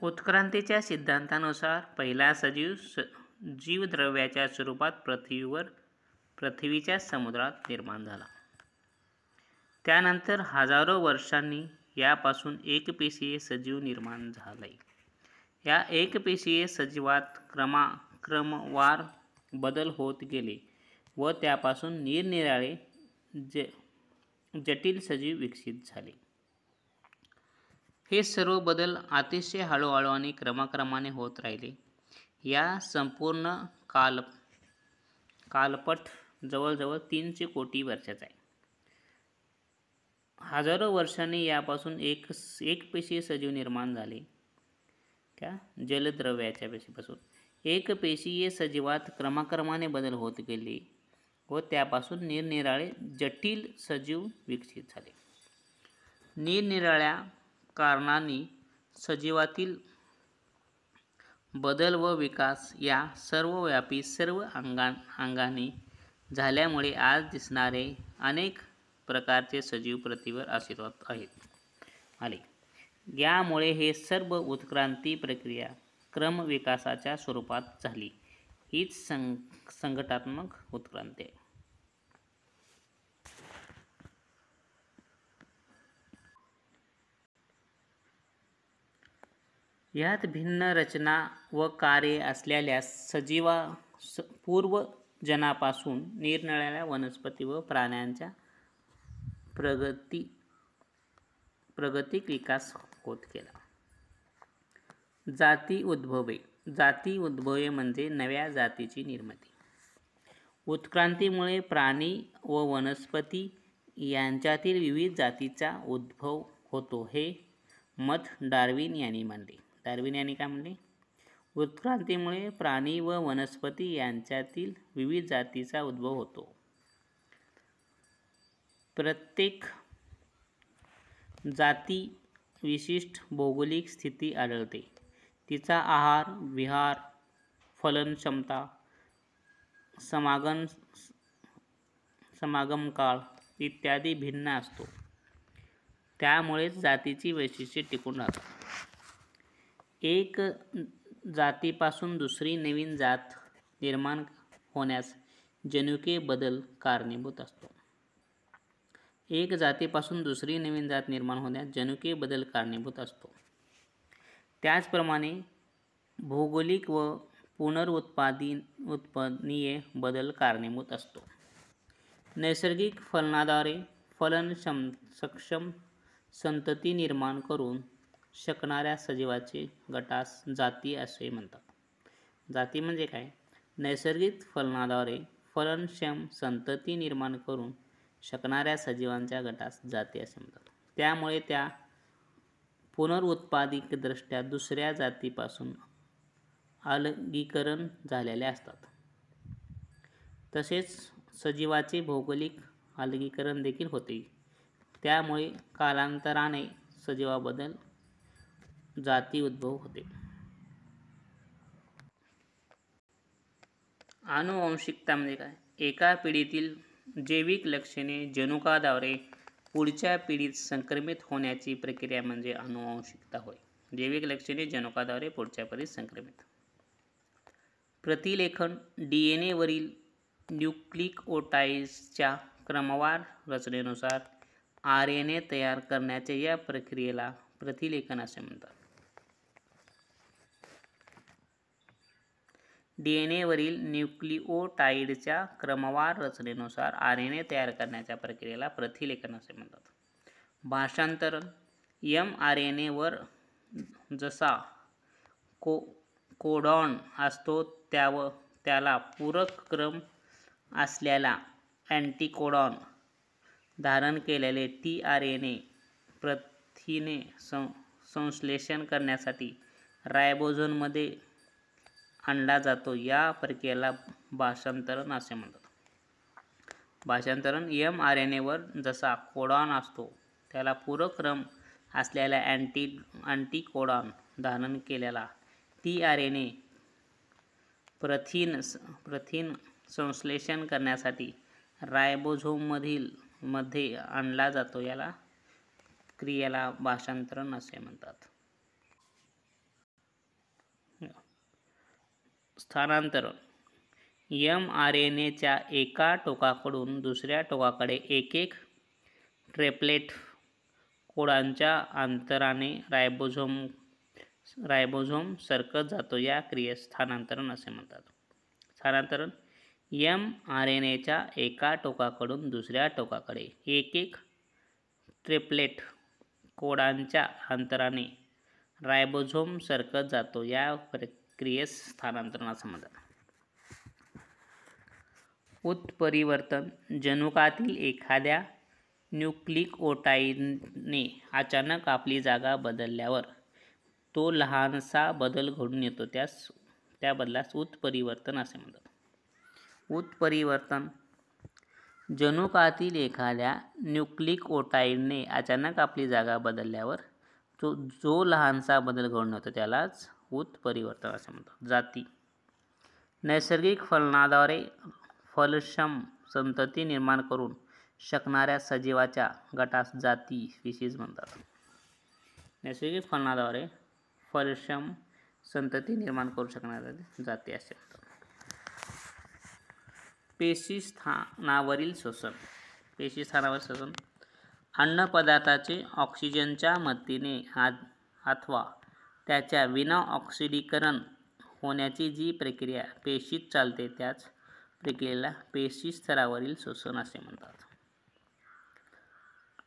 उत्क्रांतीच्या सिद्धांतानुसार पहिला सजीव जीवद्रव्याच्या स्वरूपात पृथ्वीच्या समुद्रात निर्माण झाला. त्यानंतर हजारो वर्षांनी यापासून एकपेशीय सजीव निर्माण झाले. या एकपेशीय सजीवात क्रमवार बदल होत गेले व त्यापासून निरनिराळे जटिल सजीव विकसित झाले. हे सर्व बदल अतिशय हळूहळू आणि क्रमाक्रमाने होत राहिले. या संपूर्ण कालपट जवळजवळ 300 कोटी वर्षांचा आहे. हजारो वर्षांनी यापासून एकपेशीय सजीव निर्माण झाले. जलद्रव्याच्या पेशीपासून एकपेशीय सजीवात क्रमाक्रमाने बदल होत गेले व त्यापासून निरनिराळे जटिल सजीव विकसित झाले. निरनिराळ्या कारणांनी सजीवातील बदल व विकास या सर्वव्यापी सर्व अंगाने झाल्यामुळे आज दिसणारे अनेक प्रकारचे सजीव पृथ्वीवर अस्तित्वात आले. यामुळे हे सर्व उत्क्रांती प्रक्रिया क्रमविकासाच्या स्वरूपात झाली. हीच संघटनात्मक उत्क्रांती आहे. यात भिन्न रचना व कार्ये असलेल्या पूर्वजनापासून निरनिराळ्या वनस्पती व प्राण्यांचा प्रागतिक विकास होत गेला. जाती उद्भवे म्हणजे नव्या जातीची निर्मिती. उत्क्रांतीमुळे प्राणी व वनस्पती यांच्यातील विविध जातींचा उद्भव होतो हे मत डार्विन यांनी मांडले. डार्विन यांनी काय म्हणले? उत्क्रांतीमुळे प्राणी व वनस्पती यांच्यातील विविध जातींचा उद्भव होतो. प्रत्येक जाती विशिष्ट भौगोलिक स्थिती आढळते. तिचा आहार विहार फलनक्षमता समागमकाळ इत्यादी भिन्न असतो. त्यामुळेच जातीची वैशिष्ट्ये टिकून राहतात. एक जातीपासून दुसरी नवीन जात निर्माण होण्यास जनुकीय बदल कारणीभूत असतो. एक जातीपासून दुसरी नवीन जात निर्माण होण्यास जनुकीय बदल कारणीभूत असतो. त्याचप्रमाणे भौगोलिक व पुनरुत्पादनीय बदल कारणीभूत असतो. नैसर्गिक फलनाद्वारे फलनक्षम संतती निर्माण करू शकणाऱ्या सजीवांचे गटास जाती असे म्हणतात. जाती म्हणजे काय? नैसर्गिक फलनाद्वारे फलनक्षम संतती निर्माण करू शकणाऱ्या सजीवांच्या गटास जाती असे म्हणतात. त्यामुळे त्या पुनरुत्पादकदृष्ट्या दुसऱ्या जातीपासून अलगीकरण झालेल्या असतात. तसेच सजीवाचे भौगोलिक अलगीकरण देखील होते. त्यामुळे कालांतराने सजीवाबद्दल जाती उद्भव होते. आनुवंशिकता म्हणजे काय? एका पिढीतील जैविक लक्षणे जनुकाद्वारे पुढच्या पिढीत संक्रमित होण्याची प्रक्रिया म्हणजे आनुवंशिकता होय. जैविक लक्षणे जनुकाद्वारे पुढच्या पिढीत संक्रमित. प्रतिलेखन डीएनए वरील न्यूक्लिओटाइड्सच्या क्रमवार रचनेनुसार आरएनए तयार करण्याच्या या प्रक्रियेला प्रतिलेखन असे म्हणतात. डीएनए वरील न्यूक्लिओटाइडच्या क्रमवार रचनेनुसार आरएनए तयार करण्याच्या प्रक्रियेला प्रतिलेखन असे म्हणतात. भाषांतरण एमआरएनए वर जसा कोडॉन असतो त्याला पूरक क्रम असलेला अँटिकोडॉन धारण केलेले टीआरएनए प्रथिने संश्लेषण करण्यासाठी रायबोझोममध्ये आणला जातो. या प्रक्रियेला भाषांतरण असे म्हणतात. भाषांतरण एमआरएनए वर जसा कोडॉन असतो त्याला पूरक क्रम असलेला अँटिकोडॉन धारण केलेला टीआरएनए प्रथिन संश्लेषण करण्यासाठी रायबोझोममध्ये आणला जातो. या क्रियेला भाषांतरण असे म्हणतात. स्थानांतरण mRNAच्या एका टोकाकडून दुसऱ्या टोकाकडे एक ट्रिपलेट कोडांच्या अंतराने रायबोझोम सरकत जातो. या क्रियेस स्थानांतरण असे म्हणतात. स्थानांतरण mRNAच्या एका टोकाकडून दुसऱ्या टोकाकडे एक ट्रिपलेट कोडांच्या अंतराने रायबोझोम सरकत जातो. या क्रियेस स्थानांतरण असे म्हणतात. उत्परिवर्तन जनुकातील एखाद्या न्यूक्लिओटाइडने अचानक आपली जागा बदलल्यावर तो लहानसा बदल घडून येतो. त्या बदलास उत्परिवर्तन असे म्हणतात. उत्परिवर्तन जनुकातील एखाद्या न्यूक्लिओटाइडने अचानक आपली जागा बदलल्यावर जो लहानसा बदल घडून येतो त्यालाच उत्परिवर्तन असे म्हणतात. जाती नैसर्गिक फलनाद्वारे फलक्षम संतती निर्माण करू शकणाऱ्या सजीवाच्या गटास जाती स्पीशीज म्हणतात. नैसर्गिक फलनाद्वारे फलक्षम संतती निर्माण करू शकणाऱ्या जाती असे म्हणतात. पेशीस्थानावरील शोषण. पेशीस्थानावरील शोषण अन्नपदार्थाचे ऑक्सिजनच्या मदतीने अथवा त्याच्या विना ऑक्सिडीकरण होण्याची जी प्रक्रिया पेशीत चालते त्याच प्रक्रियेला पेशीस्तरावरील शोषण असे म्हणतात.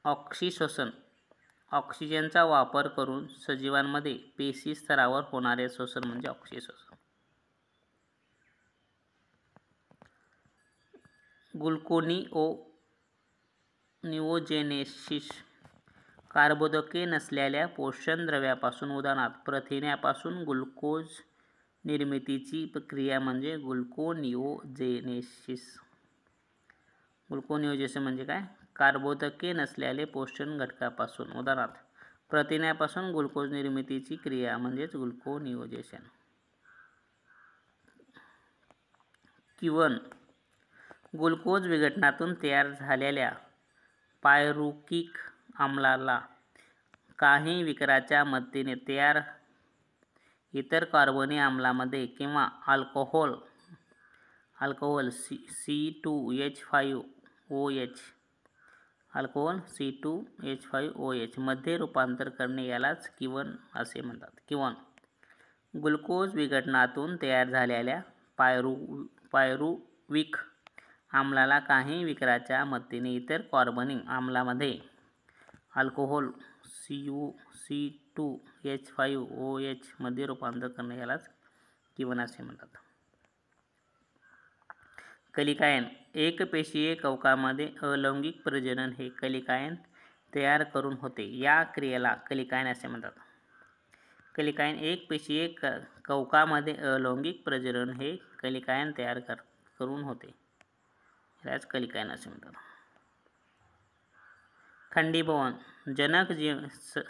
ऑक्सिशोषण ऑक्सिजनचा वापर करून सजीवांमध्ये पेशीस्तरावर होणारे शोषण म्हणजे ऑक्सिशोषण. ग्लुकोनिओजेनेसिस कार्बोदके नसलेल्या पोषण द्रव्यापासून उदाहरणार्थ प्रथिन्यापासून ग्लुकोज निर्मितीची प्रक्रिया म्हणजे ग्लुकोनिओजेनेसिस. ग्लुकोनिओजेनेसिस म्हणजे काय? कार्बोदके नसलेले पोषण घटकापासून उदाहरणार्थ प्रथिन्यापासून ग्लुकोज निर्मितीची क्रिया म्हणजेच ग्लुकोनिओजेनेसिस. किण्वन ग्लुकोज विघटनातून तयार झालेल्या पायरुव्हिक आम्लाला काही विकाराच्या मदतीने तयार इतर कार्बनी आम्लामध्ये किंवा अल्कोहोल C2H5OH मध्ये रूपांतर करणे यालाच किण्वन असे म्हणतात. किण्वन ग्लुकोज विघटनातून तयार झालेल्या पायरुव्हिक आम्लाला काही विकाराच्या मदतीने इतर कार्बनी आम्लामध्ये अल्कोहोल C2H5OH मध्ये रूपांतर करणे यालाच किण्वन असे म्हणतात. कलिकायन एकपेशीय कवकामध्ये अलैंगिक प्रजनन हे कलिकायन तयार करून होते. या क्रियेला कलिकायन असे म्हणतात. कलिकायन एकपेशीय कवकामध्ये अलैंगिक प्रजनन हे कलिकायन तयार करून होते. यालाच कलिकायन असे म्हणतात. खंडीभवन जनक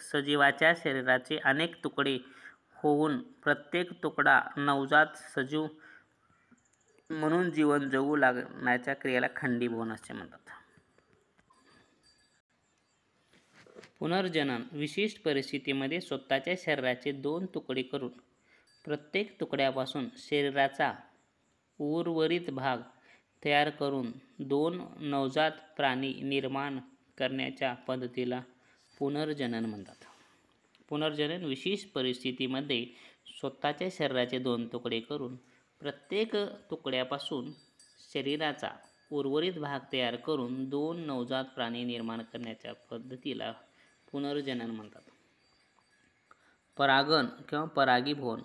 सजीवाच्या शरीराचे अनेक तुकडे होऊन प्रत्येक तुकडा नवजात सजीव म्हणून जीवन जगू लागण्याच्या क्रियेला खंडीभवन असे म्हणतात. पुनर्जनन विशिष्ट परिस्थितीमध्ये स्वतःच्या शरीराचे 2 तुकडे करून प्रत्येक तुकड्यापासून शरीराचा उर्वरित भाग तयार करून 2 नवजात प्राणी निर्माण करण्याच्या पद्धतीला पुनर्जनन म्हणतात. पुनर्जनन विशिष्ट परिस्थितीमध्ये स्वतःच्या शरीराचे 2 तुकडे करून प्रत्येक तुकड्यापासून शरीराचा उर्वरित भाग तयार करून 2 नवजात प्राणी निर्माण करण्याच्या पद्धतीला पुनर्जनन म्हणतात. परागण किंवा परागीभवन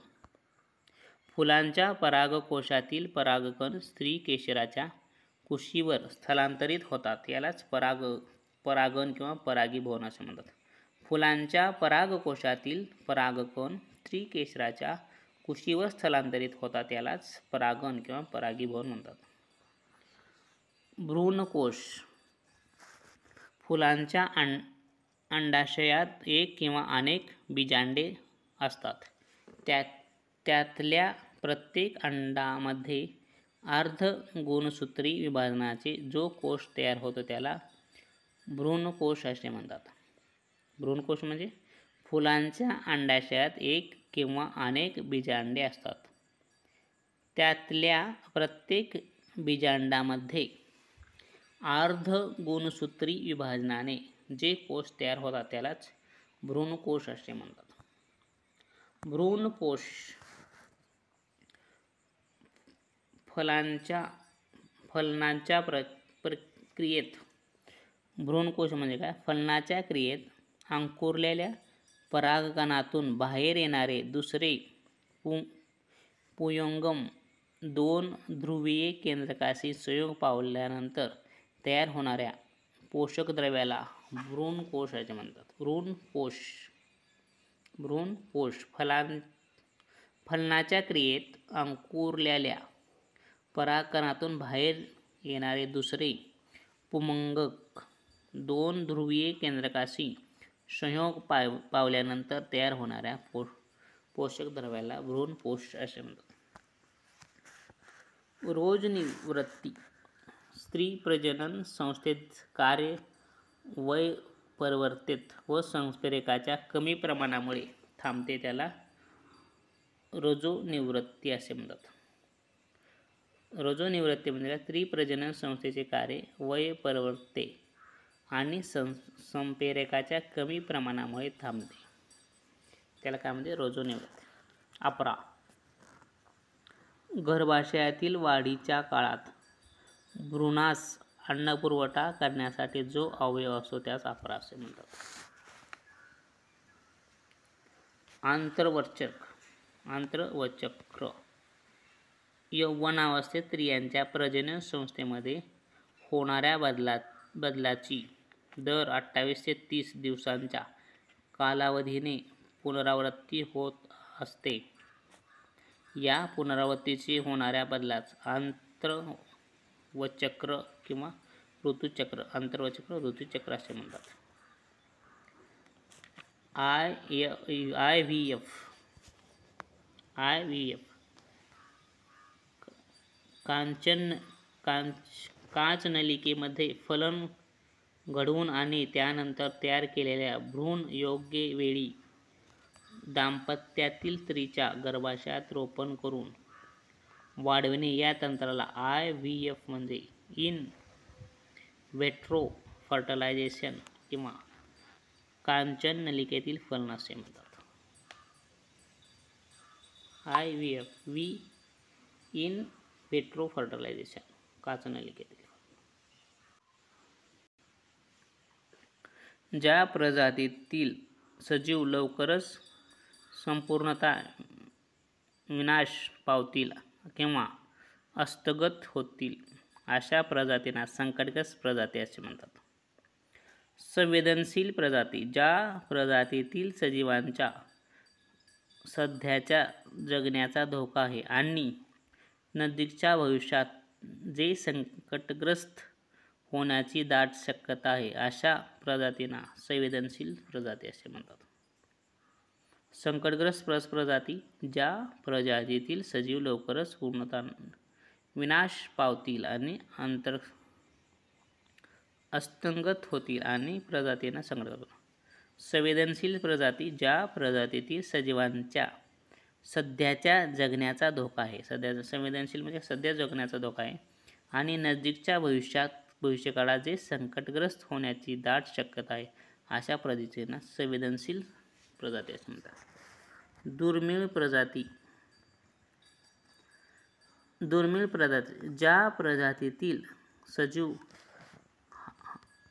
फुलांच्या परागकोशातील परागकण स्त्री केशराच्या कुशीवर स्थलांतरित होतात. यालाच परागण किंवा परागीभवन असे म्हणतात. फुलांच्या परागकोशातील परागकण स्त्री केशराच्या कुशीवर स्थलांतरित होतात. यालाच परागण किंवा परागीभवन म्हणतात. भ्रूणकोश फुलांच्या अंडाशयात एक किंवा अनेक बीजांडे असतात. त्यातल्या प्रत्येक अंडामध्ये अर्धगुणसूत्री विभाजनाने जो कोश तयार होतो त्याला भ्रूणकोश असे म्हणतात. भ्रूणकोश म्हणजे फुलांच्या अंडाशयात एक किंवा अनेक बीजांडे असतात. त्यातल्या प्रत्येक बीजांडामध्ये अर्धगुणसूत्री विभाजनाने जे कोश तयार होतात त्यालाच भ्रूणकोश असे म्हणतात. भ्रूणकोश फलनाच्या प्रक्रियेत भ्रूणकोश म्हणजे काय? फलनाच्या क्रियेत अंकुरलेल्या परागकणातून बाहेर येणारे दुसरे पुंयंगम 2 ध्रुवीय केंद्रकाशी संयोग पावल्यानंतर तयार होणाऱ्या पोषक द्रव्याला भ्रूणकोश असे म्हणतात. भ्रूणकोश फलनाच्या क्रियेत अंकुरलेल्या परागकणातून बाहेर येणारे दुसरे पुंयंगम 2 ध्रुवीय केंद्रकाशी संयोग पावल्यानंतर तयार होणाऱ्या पोषक द्रव्याला भ्रूणकोश असे म्हणतात. रोगनिवृत्ती स्त्री प्रजनन संस्थेत कार्य वयपरिवर्तित व संप्रेरकाच्या कमी प्रमाणामुळे थांबते त्याला रजोनिवृत्ती असे म्हणतात. रजोनिवृत्ती म्हणजे स्त्री प्रजनन संस्थेचे कार्य वयपरिवर्तित आणि संप्रेरकाच्या कमी प्रमाणामुळे थांबते त्याला काय म्हणते? रजोनिवृत्ती. 11. गर्भाशयातील वाढीच्या काळात भ्रूणास अन्नपुरवठा करण्यासाठी जो अवयव असतो त्यास अपरा असे म्हणतात. आंत्रवचक्र यौवनावस्थेत स्त्रियांच्या प्रजनन संस्थेमध्ये होणाऱ्या बदलाची दर 28 ते 30 दिवसांच्या कालावधीने पुनरावृत्ती होत असते. या पुनरावृत्तीने होणाऱ्या बदलास आंत्रवचक्र किंवा ऋतुचक्र असे म्हणतात. IVF काचनलिकेमध्ये फलन घडवून आणि त्यानंतर तयार केलेल्या भ्रूण योग्य वेळी दाम्पत्यातील स्त्रीच्या गर्भाशयात रोपण करून वाढविणे या तंत्राला IVF म्हणजे इन व्हिट्रो फर्टिलायझेशन किंवा काचननलिकेतील फलन असे म्हणतात. IVF इन व्हिट्रो फर्टिलायझेशन काचनलिकेतील. ज्या प्रजातीतील सजीव लवकरच संपूर्णतः विनाश पावतील किंवा हस्तगत होतील अशा प्रजातींना संकटग्रस्त प्रजाती असे म्हणतात. संवेदनशील प्रजाती ज्या प्रजातीतील सजीवांच्या सध्याच्या जगण्याचा धोका आहे आणि नजीकच्या भविष्यात जे संकटग्रस्त होण्याची दाट शक्यता आहे अशा प्रजातींना संवेदनशील प्रजाती असे म्हणतात. संकटग्रस्त प्रजाती ज्या प्रजातीतील सजीव लवकरच पूर्णतः विनाश पावतील आणि हस्तगत होतील आणि प्रजातींना संकटग्रस्त. संवेदनशील प्रजाती ज्या प्रजातीतील सजीवांच्या सध्याच्या जगण्याचा धोका आहे. संवेदनशील म्हणजे सध्या जगण्याचा धोका आहे आणि नजीकच्या भविष्यकाळात जे संकटग्रस्त होण्याची दाट शक्यता आहे अशा प्रजातींना संवेदनशील प्रजाती असे म्हणतात. दुर्मिळ प्रजाती ज्या प्रजातीतील सजीव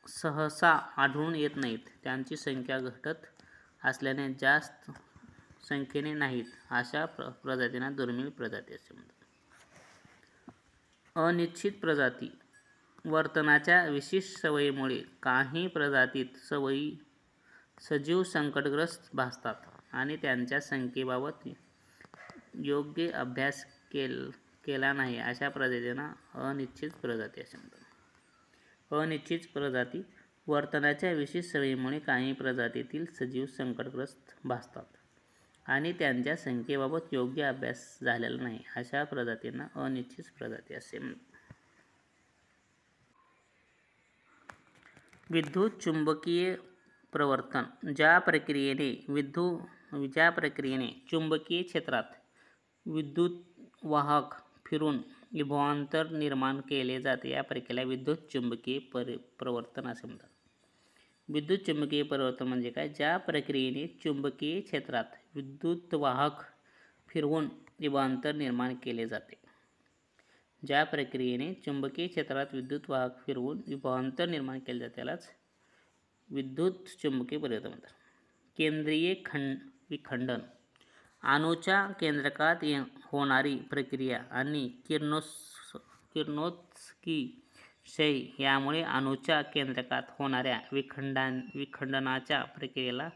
सहसा आढळून येत नाहीत, त्यांची संख्या घटत असल्याने जास्त संख्येने नाहीत अशा प्रजातींना दुर्मिळ प्रजाती असे म्हणतात. अनिश्चित प्रजाती वर्तनाच्या विशिष्ट सवयीमुळे काही प्रजातीत सजीव संकटग्रस्त भासतात आणि त्यांच्या संख्येबाबत योग्य अभ्यास केला नाही अशा प्रजातींना अनिश्चित प्रजाती असे म्हणतात. अनिश्चित प्रजाती वर्तनाच्या विशिष्ट सवयीमुळे काही प्रजातीतील सजीव संकटग्रस्त भासतात आणि त्यांच्या संख्येबाबत योग्य अभ्यास झालेला नाही अशा प्रजातींना अनिश्चित प्रजाती असे म्हणतात. विद्युत चुंबकीय प्रवर्तन ज्या प्रक्रियेने चुंबकीय क्षेत्रात विद्युतवाहक फिरून विभवांतर निर्माण केले जाते. या प्रक्रियेला विद्युत चुंबकीय परिवर्तन असे म्हणतात. विद्युत चुंबकीय परिवर्तन म्हणजे काय? ज्या प्रक्रियेने चुंबकीय क्षेत्रात विद्युतवाहक फिरवून विभवांतर निर्माण केले जाते. ज्या प्रक्रियेने चुंबकीय क्षेत्रात विद्युतवाहक फिरवून विभवांतर निर्माण केले जाते त्यालाच विद्युत चुंबकीय परिवर्तन म्हणतात. केंद्रीय विखंडन अणूच्या केंद्रकात होणारी प्रक्रिया आणि किरणोत्सर्गी क्षय यामुळे अणूच्या केंद्रकात होणाऱ्या विखंडनाच्या प्रक्रियेला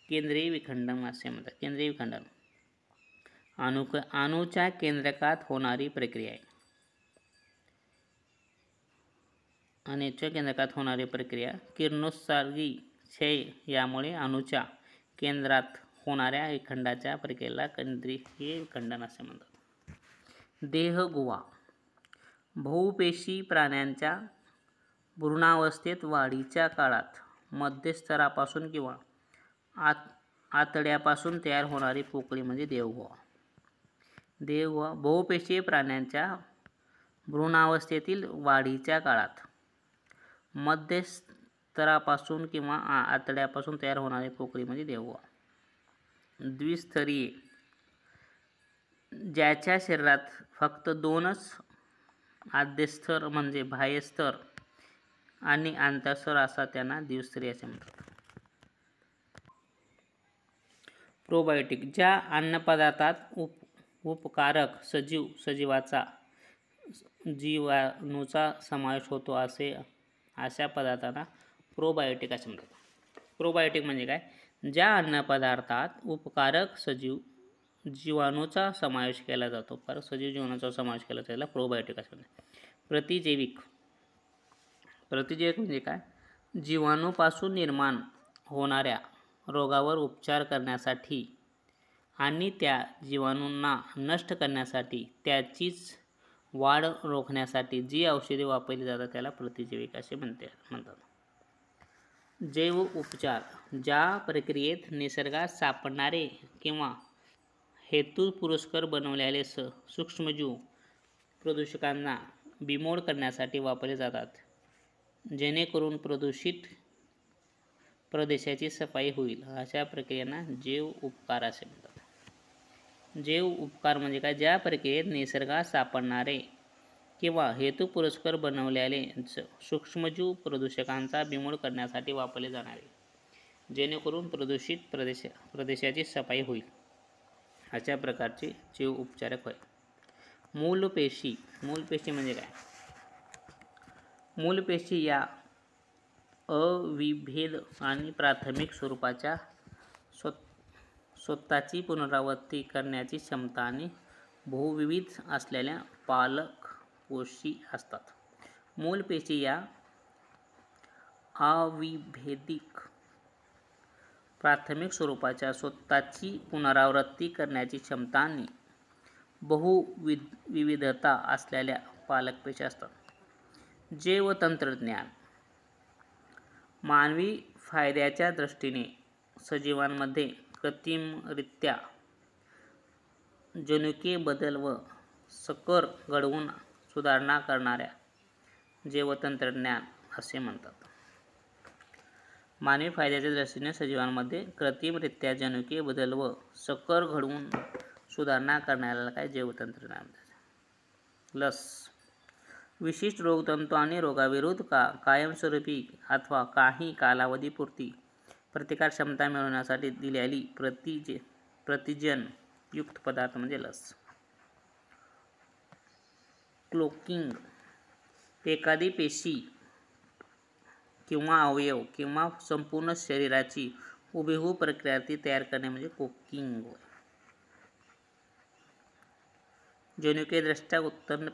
केंद्रीय विखंडन असे म्हणतात. केंद्रीय विखंडन अणूच्या केंद्रकात होणारी प्रक्रिया आहे. अणूच्या केंद्रकात होणारी प्रक्रिया किरणोत्सर्गी क्षय यामुळे अणूच्या केंद्रात होणाऱ्या विखंडनाच्या प्रक्रियेला केंद्रीय विखंडन असे म्हणतात. देहगुहा बहुपेशी प्राण्यांच्या भ्रूणावस्थेत वाढीच्या काळात मध्यस्तरापासून किंवा आतड्यापासून तयार होणारी पोकळी म्हणजे देहगुहा. देहगुहा बहुपेशीय प्राण्यांच्या भ्रूणावस्थेतील वाढीच्या काळात मध्यस्तरापासून किंवा आतड्यापासून तयार होणारी पोकळी म्हणजे देहगुहा. द्विस्तरीय ज्याच्या शरीरात फक्त दोनच आद्यस्तर म्हणजे बाह्यस्तर आणि आंतरस्तर असतात त्यांना द्विस्तरीय असे म्हणतात. प्रोबायोटिक ज्या अन्नपदार्थात उपकारक सजीवाचा जीवाणूचा समावेश होतो अशा पदार्थांना प्रोबायोटिक असे म्हणतात. प्रोबायोटिक म्हणजे काय? ज्या अन्नपदार्थात उपकारक जीवाणूचा समावेश केला जातो, सजीव जीवाणूचा समावेश केला जातो त्याला प्रोबायोटिक असे म्हणतात. प्रतिजैविक म्हणजे काय? जीवाणूपासून निर्माण होणाऱ्या रोगावर उपचार करण्यासाठी आणि त्या जीवाणूंना नष्ट करण्यासाठी त्याचीच वाढ रोखण्यासाठी जी औषधे वापरली जातात त्याला प्रतिजैविक असे म्हणतात. जैव उपचार ज्या प्रक्रियेत निसर्गात सापडणारे किंवा हेतुपुरस्सर बनवलेले सूक्ष्मजीव प्रदूषकांना बिमोड करण्यासाठी वापरले जातात, जेणेकरून प्रदूषित प्रदेशाची सफाई होईल, अशा प्रक्रियांना जैव उपचार असे म्हणतात. जैव उपचार म्हणजे काय? ज्या प्रक्रियेत निसर्गात सापडणारे किंवा हेतुपुरस्सर बनवलेले सूक्ष्मजीव प्रदूषकांचा बिमोड करण्यासाठी वापरले जाणारे, जेणेकरून प्रदूषित प्रदेशाची सफाई होईल, अशा प्रकारचे जैव उपचारक होय. मूलपेशी म्हणजे काय? मूलपेशी या अविभेद आणि प्राथमिक स्वरूपाच्या स्वतःची पुनरावृत्ती करण्याची क्षमता आणि बहुविध असलेल्या पालकपेशी असतात. मूलपेशी या अविभेदिक प्राथमिक स्वरूपाच्या स्वतःची पुनरावृत्ती करण्याची क्षमता आणि बहुविधता असलेल्या पालकपेशी असतात. जैवतंत्रज्ञान मानवी फायद्याच्या दृष्टीने सजीवांमध्ये कृत्रिमरित्या जनुकीय बदल व संकर घडवून सुधारणा करणाऱ्या जैवतंत्रज्ञान असे म्हणतात. मानवी फायद्याच्या दृष्टीने सजीवांमध्ये कृत्रिमरित्या जनुकीय बदल व संकर घडवून सुधारणा करण्याला काय? जैवतंत्रज्ञान म्हणतात. लस विशिष्ट रोगतंतू आणि रोगाविरुद्ध कायमस्वरूपी अथवा काही कालावधीपुरती प्रतिकार क्षमता मिळवण्यासाठी दिलेली प्रतिजन युक्त पदार्थ म्हणजे लस. क्लोकिंग एखादी पेशी किंवा अवयव किंवा संपूर्ण शरीराची हुबेहूब प्रतिकृती तयार करणे म्हणजे क्लोकिंग. जनुकीयदृष्ट्या उत्पन्न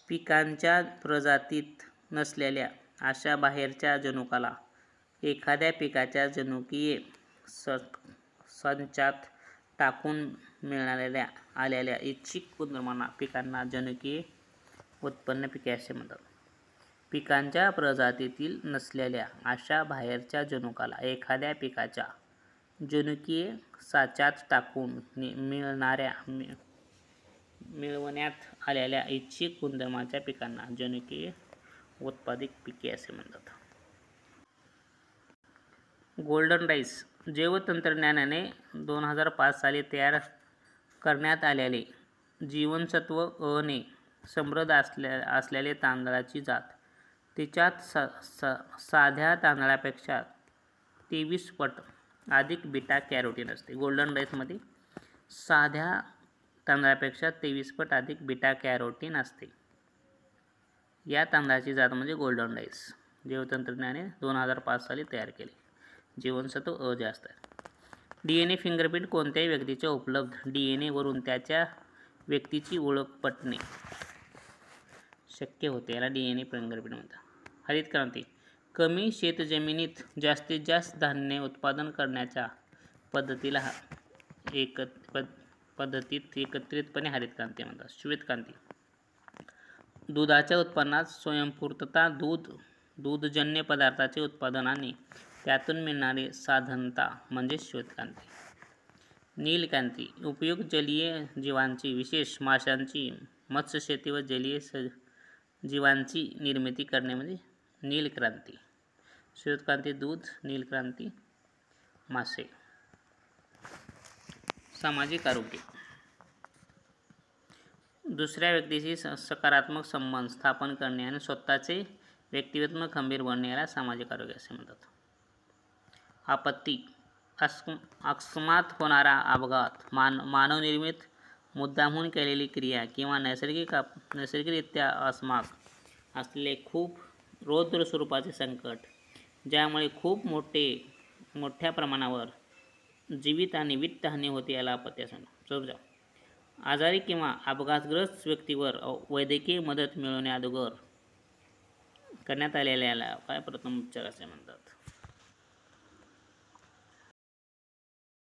पिकांच्या प्रजातीत नसलेल्या अशा बाहेरच्या जनुकाला एखाद्या पिकाच्या जनुकीय संचात टाकून मिळवण्यात आलेल्या ऐच्छिक गुणधर्मांना पिकांना जनुकीय उत्पन्न पिके असे म्हणतात. पिकांच्या प्रजातीतील नसलेल्या अशा बाहेरच्या जनुकाला एखाद्या पिकाच्या जनुकीय साच्यात टाकून मिळवण्यात आलेल्या ऐच्छिक गुणधर्माच्या पिकांना जनुकीय उत्पादित पिके असे म्हणतात. गोल्डन राईस जैवतंत्रज्ञानाने 2005 साली तयार करण्यात आलेले जीवनसत्व अ ने समृद्ध असलेले तांदळाची जात. तिच्यात साध्या तांदळापेक्षा 23 पट अधिक बीटा कॅरोटीन असते. गोल्डन राईसमध्ये साध्या तांदळापेक्षा 23 पट अधिक बीटा कॅरोटीन असते. या तांदळाची जात म्हणजे गोल्डन राईस. जैवतंत्रज्ञानाने 2005 साली तयार केले. जीवनसत्व अ जास्त आहे. DNA फिंगरप्रिंट कोणत्याही व्यक्तीच्या उपलब्ध DNA वरून त्याच्या व्यक्तीची ओळख पटणे शक्य होते. याला DNA फिंगरप्रिंट म्हणतात. हरित क्रांती कमी शेतजमिनीत जास्तीत जास्त धान्य उत्पादन करण्याच्या पद्धतीत एकत्रितपणे हरित क्रांती म्हणतात. श्वेत क्रांती दुधाच्या उत्पन्नात स्वयंपूर्तता, दूधजन्य पदार्थाचे उत्पादन आणि त्यातून मिळणारी साधनता म्हणजे श्वेत क्रांती. नील क्रांती उपयोग जलीय जीवांची, विशेष माशांची मत्स्यशेती व जलीय जीवांची निर्मिती करणे म्हणजे नील क्रांती. श्वेत क्रांती दूध, नील क्रांती मासे. सामाजिक आरोग्य दुसऱ्या व्यक्तीशी सकारात्मक संबंध स्थापन करणे आणि स्वतःचे व्यक्तिमत्व खंबीर बनणे याला सामाजिक आरोग्य असे म्हणतात. आपत्ती अकस्मात होणारा अपघात, मानवनिर्मित मुद्दामहून केलेली क्रिया किंवा नैसर्गिकरित्या असमाग असलेले खूप रौद्र स्वरूपाचे संकट ज्यामुळे खूप मोठ्या प्रमाणावर जीवित आणि वित्तहानी होते याला आपत्ती असे म्हणतात. आजारी किंवा अपघातग्रस्त व्यक्तीवर वैद्यकीय मदत मिळवण्याअगोदर करण्यात आलेल्या प्रथम उपचार असे म्हणतात.